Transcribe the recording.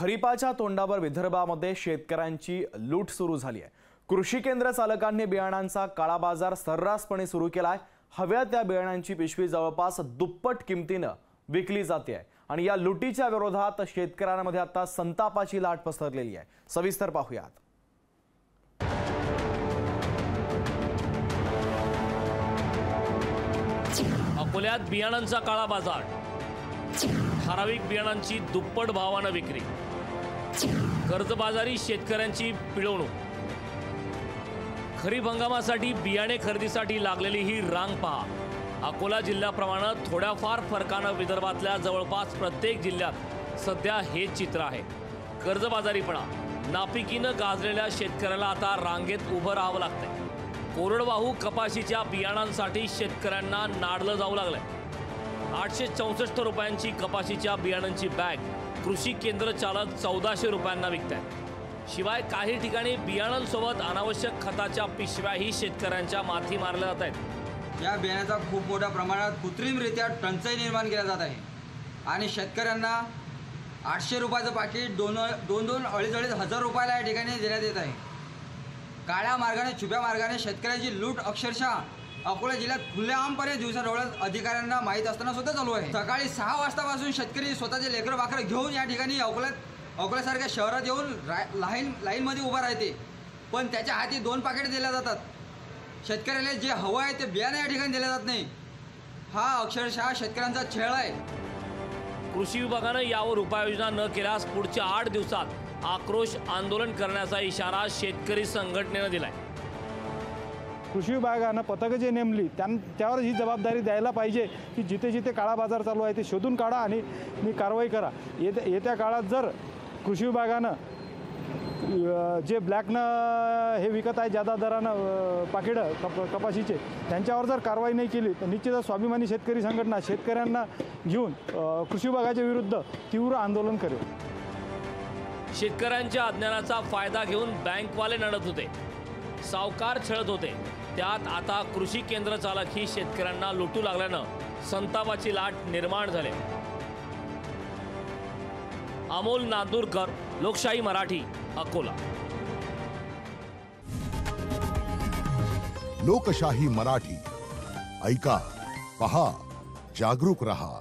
खरीपाच्या तोंडावर विदर्भामध्ये शेतकऱ्यांची लूट सुरू झाली आहे। कृषी केंद्र चालकांनी बियाणांचा काळा बाजार सर्रासपणे सुरू केलाय। हव्या त्या बियाणांची पिशवी जवळपास दुप्पट किमतीने विकली जाते आहे आणि या लुटीच्या विरोधात शेतकऱ्यांमध्ये आता संतापाची लाट पसरलेली आहे। सविस्तर पाहूयात। अकोल्यात बियाणांचा काळा बाजार, ठराविक बियाणांची दुप्पट भावाने विक्री, कर्जबाजारी शेतकऱ्यांची पिळवणूक। खरीप हंगामासाठी बियाणे खरेदीसाठी लागलेली ही रांग पहा। अकोला जिल्ह्याप्रमाणे थोड्याफार फरकाने विदर्भातल्या जवळपास प्रत्येक जिल्ह्यात सध्या हे चित्र आहे। कर्जबाजारीपणा, नापिकीने गाजलेल्या शेतकऱ्याला आता रांगेत उभं राहावं लागतंय। कोरडवाहू कपाशीच्या बियाणांसाठी शेतकऱ्यांना नाडलं जाऊ लागलंय। 864 रुपयांची कपाशीच्या बियाणांची बॅग कृषी केंद्र चालक 1400 रुपयांना विकतायत। शिवाय काही ठिकाणी बियाणांसोबत अनावश्यक खताच्या पिशव्याही शेतकऱ्यांच्या माथी मारल्या जात आहेत। या बियाण्याचा खूप मोठ्या प्रमाणात कृत्रिमरित्या टंचाई निर्माण केला जात आहे आणि शेतकऱ्यांना 800 रुपयाचं पाकिट दोन अडीच हजार रुपयाला या ठिकाणी देण्यात येत आहे। काळ्या मार्गाने छुप्या मार्गाने शेतकऱ्यांची लूट अक्षरशः अकोला जिल्ह्यात खुलेआमपणे दिवसाढवळ्यात अधिकाऱ्यांना माहीत असताना सुद्धा चालू आहे। सकाळी 6 वाजतापासून शेतकरी स्वतःचे लेकरं बाकरं घेऊन या ठिकाणी अकोल्यासारख्या शहरात येऊन लाईनमध्ये उभा राहते, पण त्याच्या हाती 2 पाकिटे दिल्या जातात। शेतकऱ्याला जे हवं आहे ते बियाणे या ठिकाणी दिले जात नाही। हा अक्षरशः शेतकऱ्यांचा छळ आहे। कृषी विभागाने यावर उपाययोजना न केल्यास पुढच्या 8 दिवसात आक्रोश आंदोलन करण्याचा इशारा शेतकरी संघटनेने दिलाय। कृषी विभागाने पथकं जे नेमली त्यावर ही जबाबदारी द्यायला पाहिजे की जिथे जिथे काळा बाजार चालू आहे ते शोधून काढा आणि कारवाई करा। येत्या काळात जर कृषी विभागानं जे ब्लॅकनं हे विकत आहे जादा दरानं पाकिटं कपाशीचे त्यांच्यावर जर कारवाई नाही केली तर निश्चितच स्वाभिमानी शेतकरी संघटना शेतकऱ्यांना घेऊन कृषी विभागाच्या विरुद्ध तीव्र आंदोलन करेल। शेतकऱ्यांच्या अज्ञानाचा फायदा घेऊन बँकवाले नडत होते, सावकार छळत होते, त्यात आता कृषी केंद्र चालक ही शेतकऱ्यांना लुटू लागल्यानं संतापाची लाट निर्माण झाली। अमोल नांदुरकर, लोकशाही मराठी, अकोला। लोकशाही मराठी ऐका, पहा, जागरूक रहा।